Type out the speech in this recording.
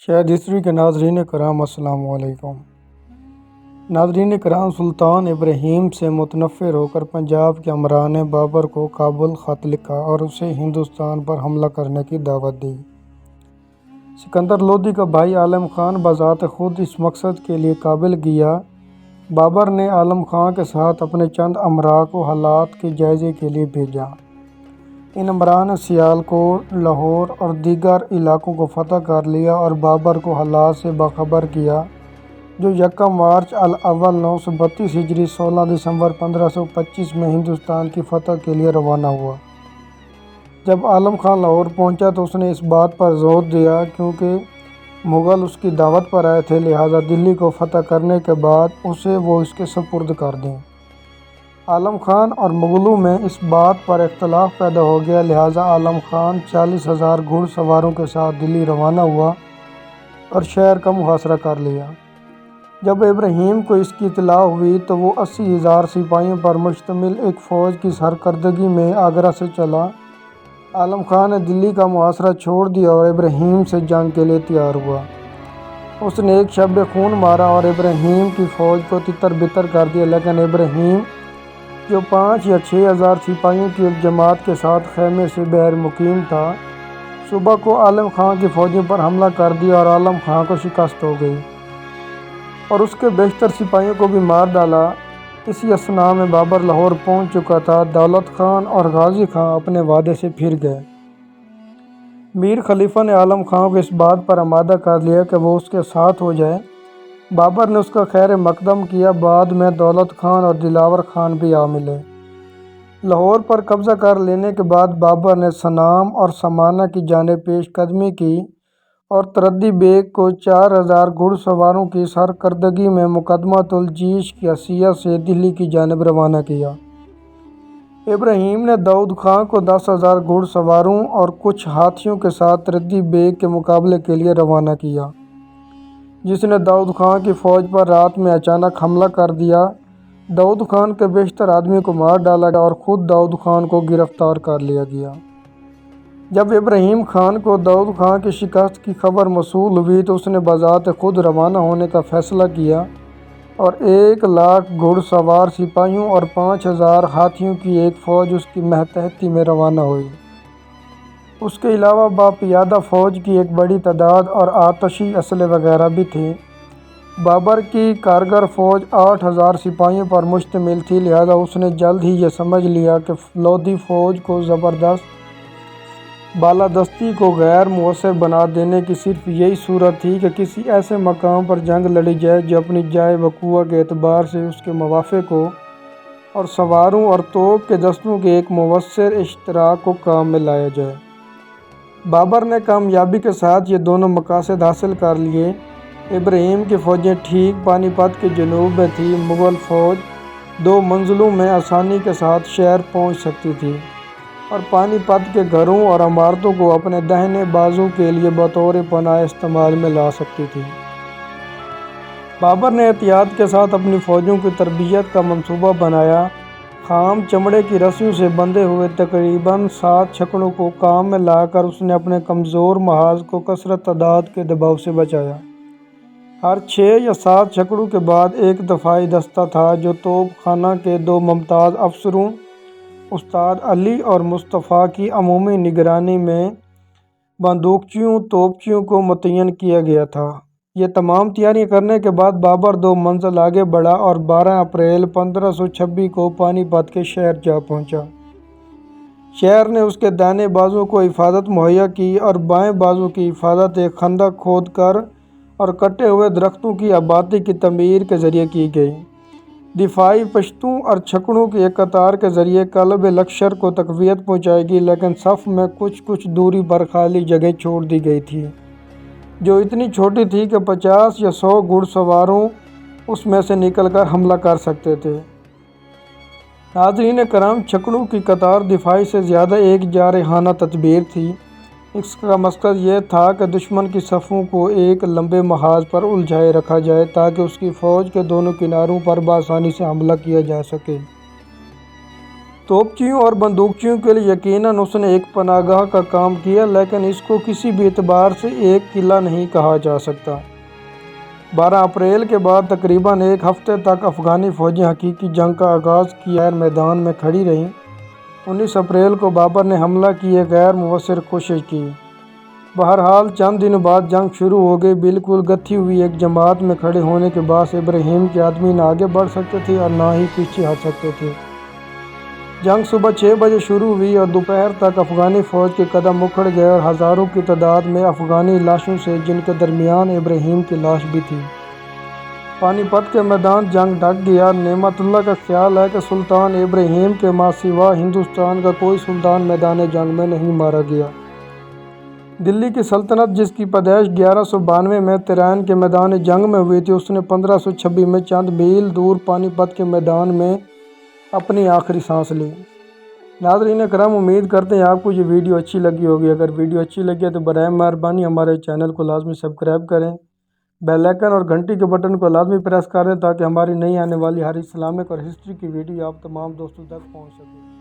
شاید ہسٹری کے ناظرین کرام السلام علیکم۔ ناظرین کرام، سلطان ابراہیم سے متنفر ہو کر پنجاب کے امراء نے بابر کو کابل خط لکھا اور اسے ہندوستان پر حملہ کرنے کی دعوت دی۔ سکندر لودھی کا بھائی عالم خان بذات خود اس مقصد کے لیے کابل گیا۔ بابر نے عالم خان کے ساتھ اپنے چند امراء کو حالات کے جائزے کے لیے بھیجا۔ ان امراء نے سیالکوٹ، لاہور اور دیگر علاقوں کو فتح کر لیا اور بابر کو حالات سے باخبر کیا، جو 1 مارچ الاول 932 ہجری 16 دسمبر 1525 میں ہندوستان کی فتح کے لیے روانہ ہوا۔ جب عالم خان لاہور پہنچا تو اس نے اس بات پر زور دیا کیونکہ مغل اس کی دعوت پر آئے تھے، لہذا دلی کو فتح کرنے کے بعد اسے وہ اس کے سپرد کر دیں۔ عالم خان اور مغلوں میں اس بات پر اختلاف پیدا ہو گیا، لہذا عالم خان 40,000 گھڑ سواروں کے ساتھ دلی روانہ ہوا اور شہر کا محاصرہ کر لیا۔ جب ابراہیم کو اس کی اطلاع ہوئی تو وہ 80,000 سپاہیوں پر مشتمل ایک فوج کی سرکردگی میں آگرہ سے چلا۔ عالم خان نے دلی کا محاصرہ چھوڑ دیا اور ابراہیم سے جنگ کے لیے تیار ہوا۔ اس نے ایک شب خون مارا اور ابراہیم کی فوج کو تتر بتر کر دیا، لیکن ابراہیم جو 5 یا 6,000 سپاہیوں کی ایک جماعت کے ساتھ خیمے سے بہر مقیم تھا، صبح کو عالم خان کی فوجوں پر حملہ کر دیا اور عالم خان کو شکست ہو گئی اور اس کے بیشتر سپاہیوں کو بھی مار ڈالا۔ اسی اثناء میں بابر لاہور پہنچ چکا تھا۔ دولت خان اور غازی خان اپنے وعدے سے پھر گئے۔ میر خلیفہ نے عالم خان کو اس بات پر آمادہ کر لیا کہ وہ اس کے ساتھ ہو جائے۔ بابر نے اس کا خیر مقدم کیا۔ بعد میں دولت خان اور دلاور خان بھی آ ملے۔ لاہور پر قبضہ کر لینے کے بعد بابر نے سنام اور سمانہ کی جانب پیش قدمی کی اور تردی بیگ کو 4,000 گھڑ سواروں کی سرکردگی میں مقدمۃ الجیش کی حیثیت سے دلی کی جانب روانہ کیا۔ ابراہیم نے داؤد خان کو 10,000 گھڑ سواروں اور کچھ ہاتھیوں کے ساتھ تردی بیگ کے مقابلے کے لیے روانہ کیا، جس نے داؤد خان کی فوج پر رات میں اچانک حملہ کر دیا۔ داؤد خان کے بیشتر آدمی کو مار ڈالا گیا اور خود داؤد خان کو گرفتار کر لیا گیا۔ جب ابراہیم خان کو داؤد خان کی شکست کی خبر موصول ہوئی تو اس نے بذات خود روانہ ہونے کا فیصلہ کیا اور 1,00,000 گھڑ سوار سپاہیوں اور 5,000 ہاتھیوں کی ایک فوج اس کی ماتحتی میں روانہ ہوئی۔ اس کے علاوہ باپیادہ فوج کی ایک بڑی تعداد اور آتشی اسلحے وغیرہ بھی تھے۔ بابر کی کارگر فوج 8,000 سپاہیوں پر مشتمل تھی، لہذا اس نے جلد ہی یہ سمجھ لیا کہ لودھی فوج کو زبردست بالادستی کو غیر مؤثر بنا دینے کی صرف یہی صورت تھی کہ کسی ایسے مقام پر جنگ لڑی جائے جو اپنی جائے وقوع کے اعتبار سے اس کے موافق ہو اور سواروں اور توپ کے دستوں کے ایک مؤثر اشتراک کو کام میں لایا جائے۔ بابر نے کامیابی کے ساتھ یہ دونوں مقاصد حاصل کر لیے۔ ابراہیم کی فوجیں ٹھیک پانی پت کے جنوب میں تھی۔ مغل فوج 2 منزلوں میں آسانی کے ساتھ شہر پہنچ سکتی تھی اور پانی پت کے گھروں اور عمارتوں کو اپنے داہنے بازو کے لیے بطور پناہ استعمال میں لا سکتی تھی۔ بابر نے احتیاط کے ساتھ اپنی فوجوں کی تربیت کا منصوبہ بنایا۔ خام چمڑے کی رسیوں سے بندھے ہوئے تقریباً 7 چھکڑوں کو کام میں لا کر اس نے اپنے کمزور محاذ کو کثرت تعداد کے دباؤ سے بچایا۔ ہر 6 یا 7 چھکڑوں کے بعد ایک دفاعی دستہ تھا جو توپ خانہ کے 2 ممتاز افسروں استاد علی اور مصطفیٰ کی عمومی نگرانی میں بندوقچیوں توپچیوں کو متعین کیا گیا تھا۔ یہ تمام تیاریاں کرنے کے بعد بابر 2 منزل آگے بڑھا اور 12 اپریل 1526 کو پانی پت کے شہر جا پہنچا۔ شہر نے اس کے دائیں بازو کو حفاظت مہیا کی اور بائیں بازو کی حفاظت ایک خندق کھود کر اور کٹے ہوئے درختوں کی آبادی کی تعمیر کے ذریعے کی گئی۔ دفاعی پشتوں اور چھکڑوں کی ایک قطار کے ذریعے قلب لشکر کو تقویت پہنچائے گی، لیکن صف میں کچھ دوری پر خالی جگہیں چھوڑ دی گئی تھی جو اتنی چھوٹی تھی کہ 50 یا 100 گھڑ سواروں اس میں سے نکل کر حملہ کر سکتے تھے۔ ناظرین کرام، چھکڑوں کی قطار دفاعی سے زیادہ ایک جارحانہ تدبیر تھی۔ اس کا مقصد یہ تھا کہ دشمن کی صفوں کو ایک لمبے محاذ پر الجھائے رکھا جائے تاکہ اس کی فوج کے دونوں کناروں پر بآسانی سے حملہ کیا جا سکے۔ توپچیوں اور بندوقچیوں کے لیے یقیناً اس نے ایک پناہ گاہ کا کام کیا، لیکن اس کو کسی بھی اعتبار سے ایک قلعہ نہیں کہا جا سکتا۔ 12 اپریل کے بعد تقریباً ایک ہفتے تک افغانی فوجیں حقیقی جنگ کا آغاز کیے بغیر میدان میں کھڑی رہیں۔ 19 اپریل کو بابر نے حملہ کی ایک غیر مؤثر کوشش کی۔ بہرحال چند دن بعد جنگ شروع ہو گئی۔ بالکل گتھی ہوئی ایک جماعت میں کھڑے ہونے کے باعث ابراہیم کے آدمی نہ آگے بڑھ سکتے تھے اور نہ ہی پیچھے ہٹ سکتے تھے۔ جنگ صبح 6 بجے شروع ہوئی اور دوپہر تک افغانی فوج کے قدم اکھڑ گئے اور ہزاروں کی تعداد میں افغانی لاشوں سے، جن کے درمیان ابراہیم کی لاش بھی تھی۔ پانی پت کے میدان جنگ ڈھک گیا۔ نعمت اللہ کا خیال ہے کہ سلطان ابراہیم کے ماں سوا ہندوستان کا کوئی سلطان میدان جنگ میں نہیں مارا گیا۔ دلی کی سلطنت، جس کی پیدائش 1192 میں ترین کے میدان جنگ میں ہوئی تھی، اس نے 1526 میں چند میل دور پانی پت کے میدان میں اپنی آخری سانس لی۔ ناظرین کرام، امید کرتے ہیں آپ کو یہ ویڈیو اچھی لگی ہوگی۔ اگر ویڈیو اچھی لگی ہے تو برائے مہربانی ہمارے چینل کو لازمی سبسکرائب کریں، بیل آئیکن اور گھنٹی کے بٹن کو لازمی پریس کر دیں تاکہ ہماری نئی آنے والی ہر اسلامک اور ہسٹری کی ویڈیو آپ تمام دوستوں تک پہنچ سکے۔